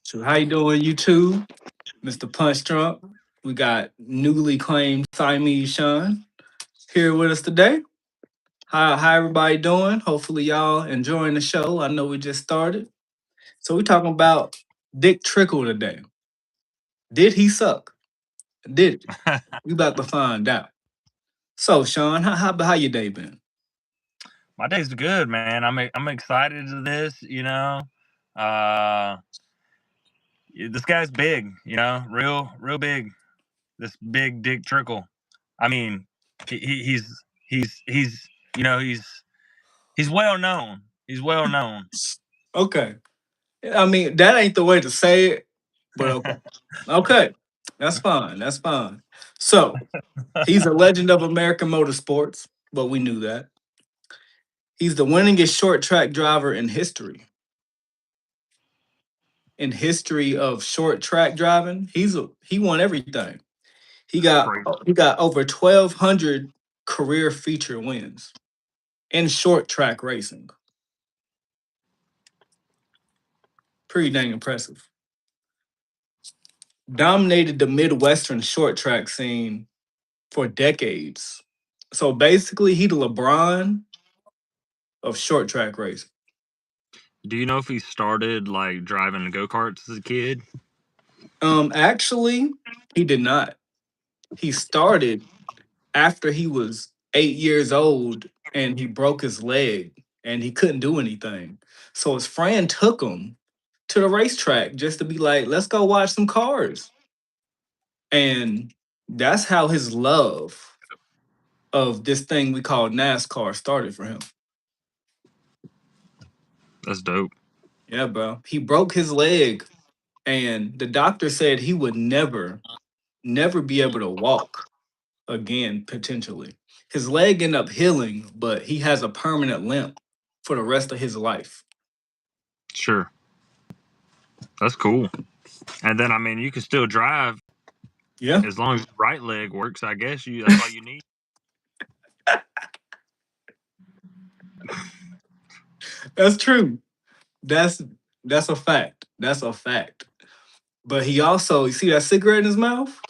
So how you doing, YouTube? Mr. Punch Drunk. We got newly claimed Siamese Sean here with us today. How everybody doing? Hopefully y'all enjoying the show. I know we just started. So we talking about Dick Trickle today. Did he suck? Did he? We about to find out. So Sean, how your day been? My day's good, man. I'm excited to this. Uh, this guy's big. Real big. This big Dick Trickle. I mean, he's he's well known. He's well known. Okay. I mean, that ain't the way to say it, but okay. Okay. That's fine. That's fine. So he's a legend of American motorsports, but we knew that. He's the winningest short track driver in history. In history of short track driving, he won everything. He got Crazy. he got over 1,200 career feature wins in short track racing. Pretty dang impressive. Dominated the Midwestern short track scene for decades. So basically, he the LeBron of short track racing. Do you know if he started like driving go karts as a kid? Actually, he did not. He started after he was 8 years old and he broke his leg and he couldn't do anything. So his friend took him to the racetrack just to be like, let's go watch some cars. And that's how his love of this thing we call NASCAR started for him. That's dope. Yeah, bro. He broke his leg and the doctor said he would never be able to walk again, potentially. His leg ended up healing, but he has a permanent limp for the rest of his life. Sure, that's cool. And then I mean, you can still drive Yeah, as long as your right leg works. I guess that's all you need. that's true. That's that's a fact. That's a fact. But he also, you see that cigarette in his mouth?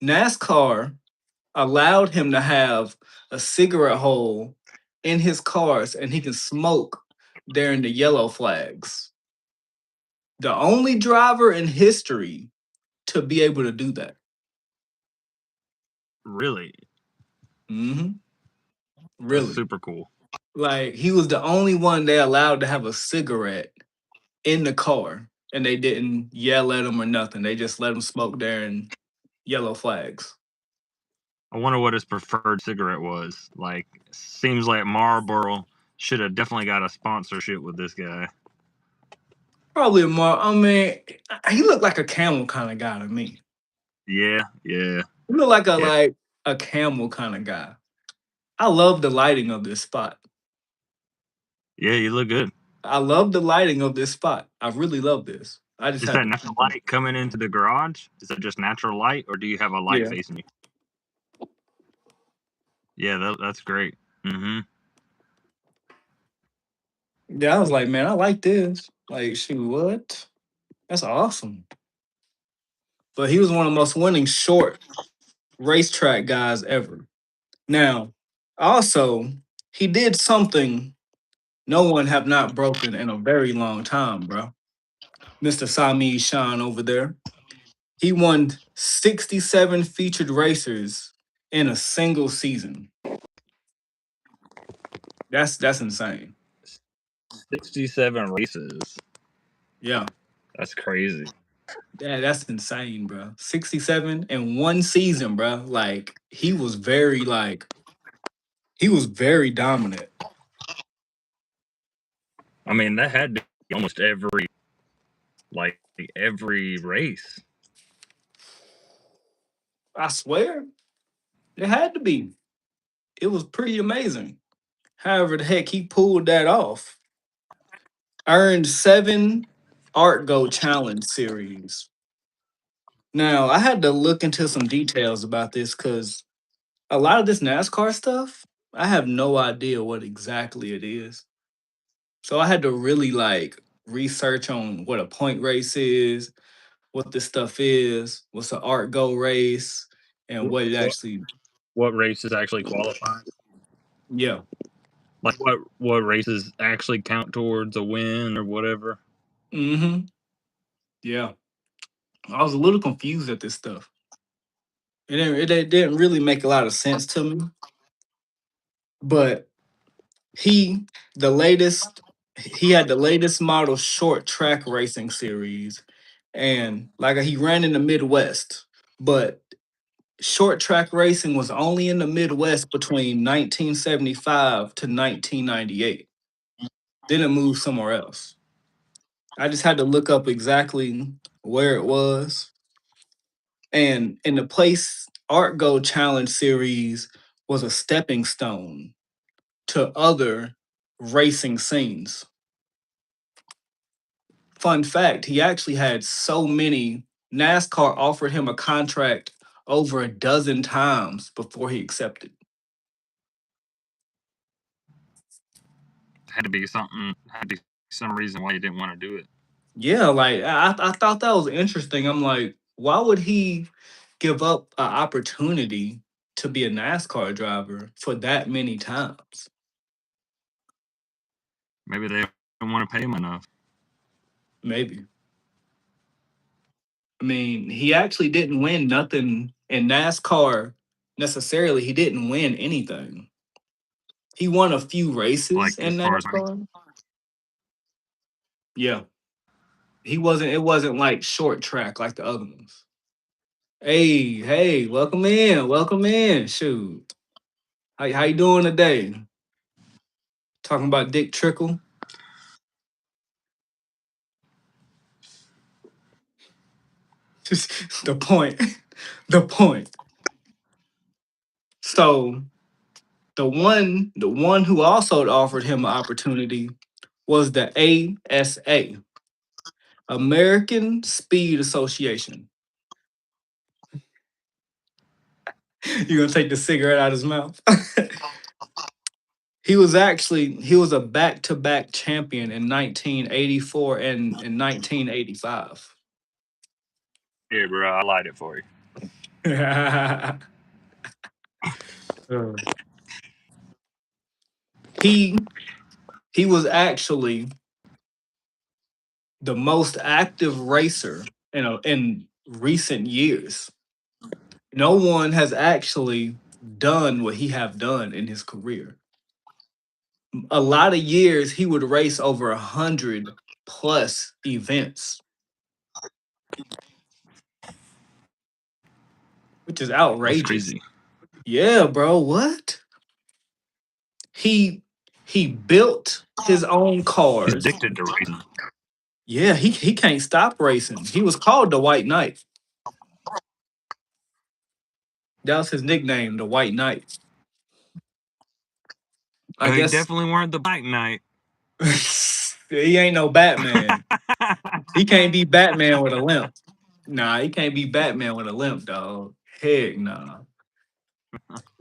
NASCAR allowed him to have a cigarette hole in his cars and he can smoke during the yellow flags. The only driver in history to be able to do that. Really, hmm that's Really. super cool. Like he was the only one they allowed to have a cigarette in the car and they didn't yell at him or nothing. They just let him smoke during yellow flags. I wonder what his preferred cigarette was. Like, seems like Marlboro should have definitely got a sponsorship with this guy. Probably more. I mean, he looked like a camel kind of guy to me. Yeah. He looked like a Yeah. camel kind of guy. I love the lighting of this spot. Yeah, you look good. I love the lighting of this spot. I really love this. I just Is have that to. natural light coming into the garage? Is that just natural light, or do you have a light Yeah. facing you? Yeah, that's great. Mm-hmm. Yeah, I was like, man, I like this. Like, shoot, what? That's awesome. But he was one of the most winning short racetrack guys ever. Now, also, he did something no one have not broken in a very long time, bro. Mr. Sami Shan over there. He won 67 featured racers in a single season. That's insane. 67 races. Yeah. That's crazy. Yeah, that's insane, bro. 67 in one season, bro. Like he was very dominant. I mean, that had to be almost every race. I swear. It had to be. It was pretty amazing. However, the heck he pulled that off. Earned 7 Art Go Challenge series. Now, I had to look into some details about this because a lot of this NASCAR stuff, I have no idea what exactly it is. So I had to really like research on what a point race is, what this stuff is, what's an art go race, and what it What actually. what races actually qualify? Yeah. Like what races actually count towards a win or whatever? Mm-hmm. Yeah. I was a little confused at this stuff. It didn't really make a lot of sense to me. But he the latest he had the latest model short track racing series, and like he ran in the Midwest, but short track racing was only in the Midwest between 1975 to 1998. Then it moved somewhere else. I just had to look up exactly where it was. And in the place Art Go Challenge series was a stepping stone to other racing scenes. Fun fact, he actually had so many. NASCAR offered him a contract over a dozen times before he accepted. Had to be something. Had to be some reason why you didn't want to do it. Yeah, like I thought that was interesting. I'm like, why would he give up an opportunity to be a NASCAR driver for that many times? Maybe they don't want to pay him enough. Maybe. I mean, he actually didn't win nothing in NASCAR necessarily. He didn't win anything. He won a few races Like in as far as NASCAR. Yeah. He wasn't it wasn't like short track like the other ones. Hey, hey, welcome in. Welcome in. Shoot. How you doing today? Talking about Dick Trickle. Just the point. The point. So the one who also offered him an opportunity was the ASA, American Speed Association. You gonna take the cigarette out of his mouth? He was a back-to-back champion in 1984 and in 1985. here, bro, I light it for you. he he was actually the most active racer in recent years. No one has actually done what he have done in his career. A lot of years he would race over 100 plus events, which is That's outrageous. crazy. Yeah, bro. What? He he built his own He's cars. addicted to racing. Yeah, he can't stop racing. He was called the White Knight. That was his nickname, the White Knight. I He guess definitely weren't the Black Knight. he ain't no Batman. He can't be Batman with a limp. Nah, he can't be Batman with a limp, dog. Heck nah.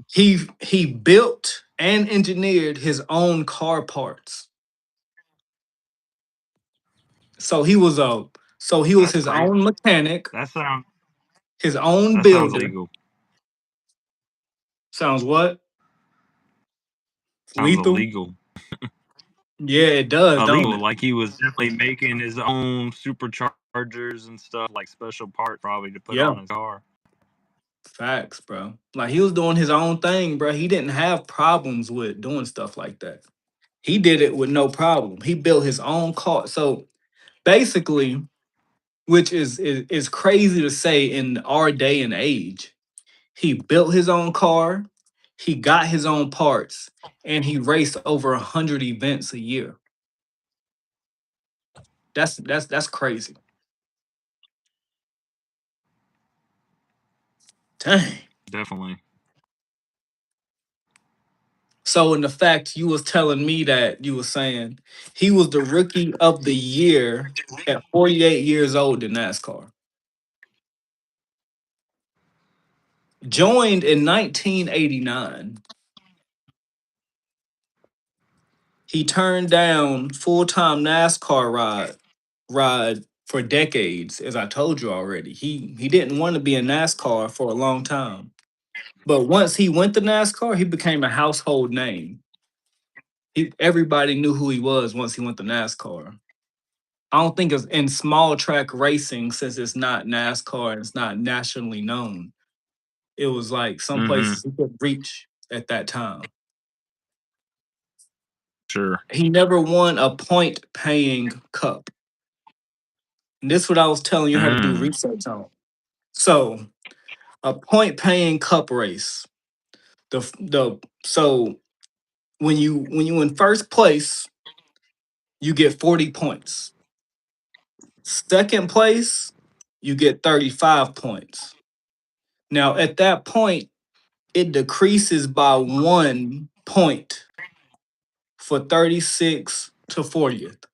He built and engineered his own car parts. So he was That's his crazy. own mechanic, That sounds his own that sounds builder. illegal. Sounds what? Sounds Lethal? illegal. Yeah, it does, don't Illegal. it? Like he was definitely making his own superchargers and stuff, like special parts probably to put Yeah. on his car. Facts, bro. Like he was doing his own thing, bro. He didn't have problems with doing stuff like that. He did it with no problem. He built his own car. So basically, which is crazy to say in our day and age, he built his own car, he got his own parts, and he raced over 100 events a year. That's crazy. Dang. Definitely. So in the fact you was telling me that you was saying he was the rookie of the year at 48 years old in NASCAR. Joined in 1989. He turned down full-time NASCAR ride for decades, as I told you already. He didn't want to be in NASCAR for a long time. But once he went to NASCAR, he became a household name. Everybody knew who he was once he went to NASCAR. I don't think it's in small track racing, since it's not NASCAR and it's not nationally known. It was like some Mm-hmm. places he could reach at that time. Sure. He never won a point paying cup. And this is what I was telling you how to do Mm. research on. So a point paying cup race. The so when you in first place, you get 40 points. Second place, you get 35 points. Now at that point, it decreases by 1 point for 36 to 40th.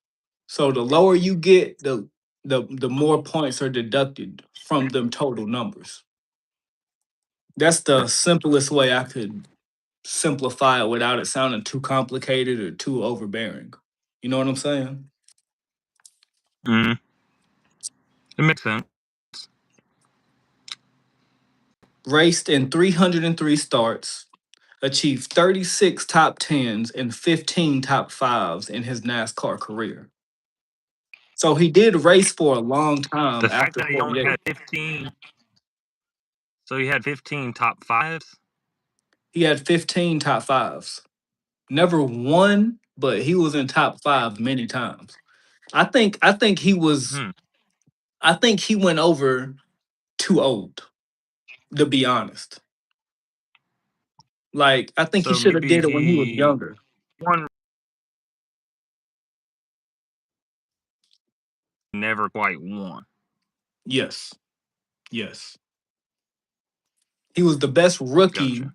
So the lower you get, the more points are deducted from them total numbers. That's the simplest way I could simplify it without it sounding too complicated or too overbearing. You know what I'm saying? Mm. It makes sense. Raced in 303 starts, achieved 36 top 10s and 15 top 5s in his NASCAR career. So he did race for a long time The fact after that he only 48. had 15, so he had 15 top fives. He had 15 top 5s. Never won, but he was in top 5 many times. I think he was Hmm. I think he went over too old, to be honest. Like I think he So should have maybe did it when he was he younger. won, never quite won. Yes. Yes. He was the best rookie Gotcha.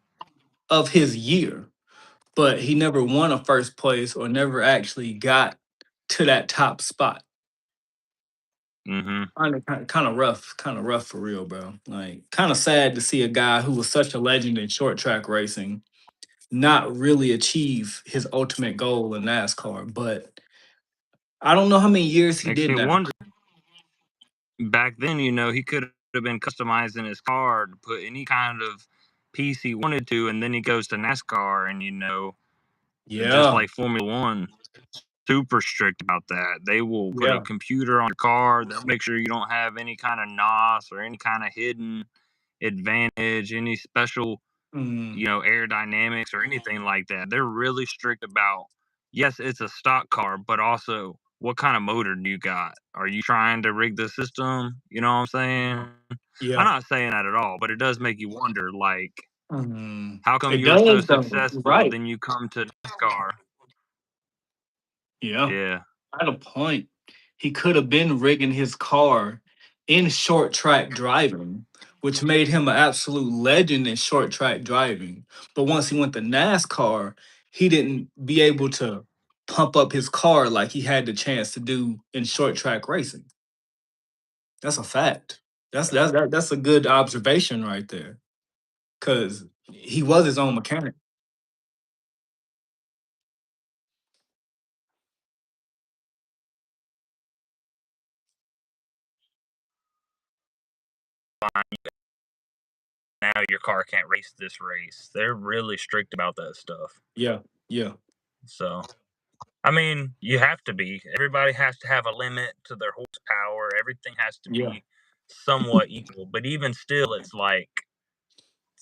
of his year, but he never won a first place or never actually got to that top spot. Mm-hmm. Kind of rough for real, bro. Like kind of sad to see a guy who was such a legend in short track racing not really achieve his ultimate goal in NASCAR. But I don't know how many years he Makes did me that. wonder. Back then, he could have been customizing his car to put any kind of piece he wanted to, and then he goes to NASCAR, and just Yeah, like Formula One, super strict about that. They will put a yeah, computer on your car. They'll make sure you don't have any kind of NOS or any kind of hidden advantage, any special, mm, aerodynamics or anything like that. They're really strict about, yes, it's a stock car, but also what kind of motor do you got? Are you trying to rig the system? You know what I'm saying? I'm yeah. not saying that at all, but it does make you wonder, like, how come It you were so does though. You're successful, right. then you come to NASCAR? Yeah. Yeah. At a point, he could have been rigging his car in short track driving, which made him an absolute legend in short track driving. But once he went to NASCAR, he didn't be able to pump up his car like he had the chance to do in short track racing. That's a fact. That's a good observation right there. Cause he was his own mechanic. Now your car can't race this race. They're really strict about that stuff. Yeah, yeah, So, I mean, you have to be. Everybody has to have a limit to their horsepower. Everything has to yeah, be somewhat equal. But even still, it's like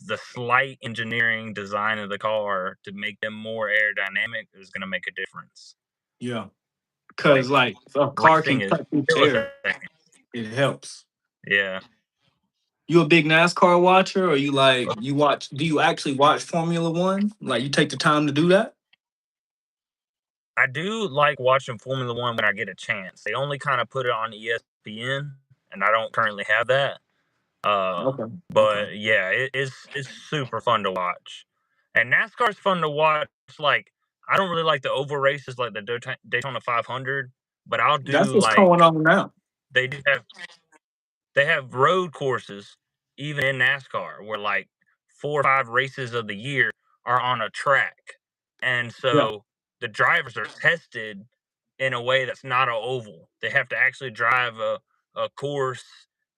the slight engineering design of the car to make them more aerodynamic is going to make a difference. yeah. Like, Cause like if a car racing can is cut through air, millisecond. it helps. Yeah. You a big NASCAR watcher, or you like you watch? Do you actually watch Formula One? Like you take the time to do that? I do like watching Formula One when I get a chance. They only kind of put it on ESPN, and I don't currently have that. Uh, Okay, okay. but yeah, it's super fun to watch, and NASCAR's fun to watch. Like, I don't really like the oval races like the Daytona 500, but I'll That's do what's like going on now. they do have they have road courses even in NASCAR where like 4 or 5 races of the year are on a track, and Yeah, so the drivers are tested in a way that's not an oval. They have to actually drive a course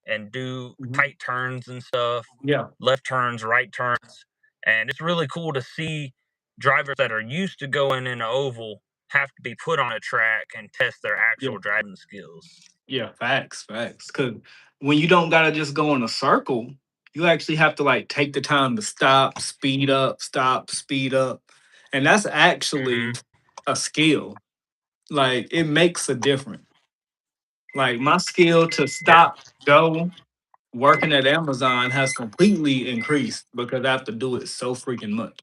and do Mhm. tight turns and stuff, Yeah, left turns, right turns. And it's really cool to see drivers that are used to going in an oval have to be put on a track and test their yeah, actual driving skills. yeah. Facts, facts. Because when you don't gotta just go in a circle, you actually have to like take the time to stop, speed up, and that's Hmm. actually a skill. Like it makes a difference. Like my skill to Yeah, stop, go, working at Amazon has completely increased because I have to do it so freaking much.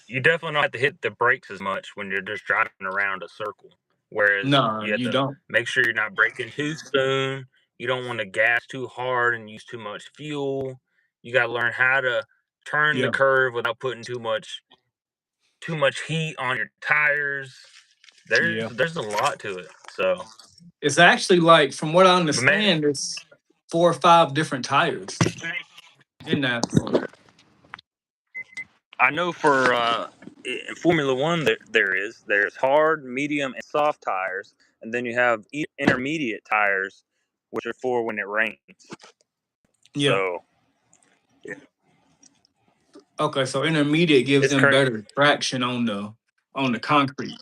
you definitely don't have to hit the brakes as much when you're just driving around a circle. Whereas No, you have you to don't. make sure you're not braking too soon. You don't want to gas too hard and use too much fuel. You got to learn how to turn the Yeah, curve without putting too much heat on your tires. yeah. There's a lot to it. So, It's actually like, from what I but man, understand, it's 4 or 5 different tires in NASCAR. I know for in Formula One there's hard, medium, and soft tires, and then you have intermediate tires, which are for when it rains. Yeah. So Okay, so intermediate gives it's them crazy. better traction on the concrete.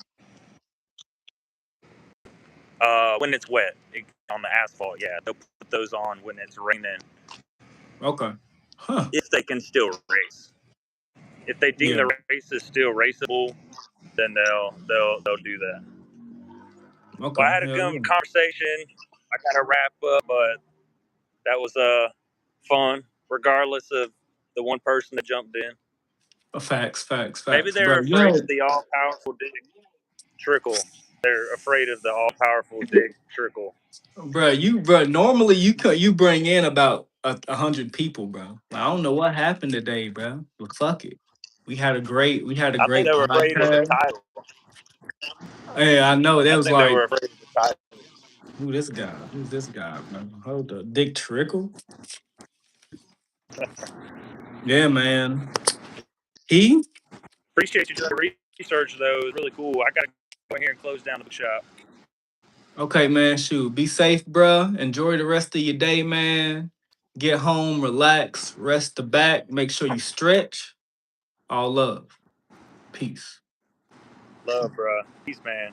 When it's wet on the asphalt, yeah, they'll put those on when it's raining Okay. Huh. if they can still race. If they deem Yeah. the race is still raceable, then they'll do that. Well, Okay. I had a Hell good yeah. conversation. I gotta wrap up, but that was fun, regardless of the one person that jumped in. Facts, facts, Maybe facts, they're bro. afraid of the all powerful Dick Trickle. They're afraid of the all powerful Dick Trickle. Bro. Normally you bring in about 100 people, bro. I don't know what happened today, bro. But fuck it. We had a I think great they were afraid of the podcast. title. Hey, I know that I was think they like, were afraid of the title. who this guy? Who's this guy, bro? Hold up, Dick Trickle. Yeah, man. He Appreciate you doing the research, though. It was really cool. I got to go in here and close down the bookshop. Okay, man. Shoot, be safe, bro. Enjoy the rest of your day, man. Get home, relax, rest the back. Make sure you stretch. All love. Peace. Love, bro. Peace, man.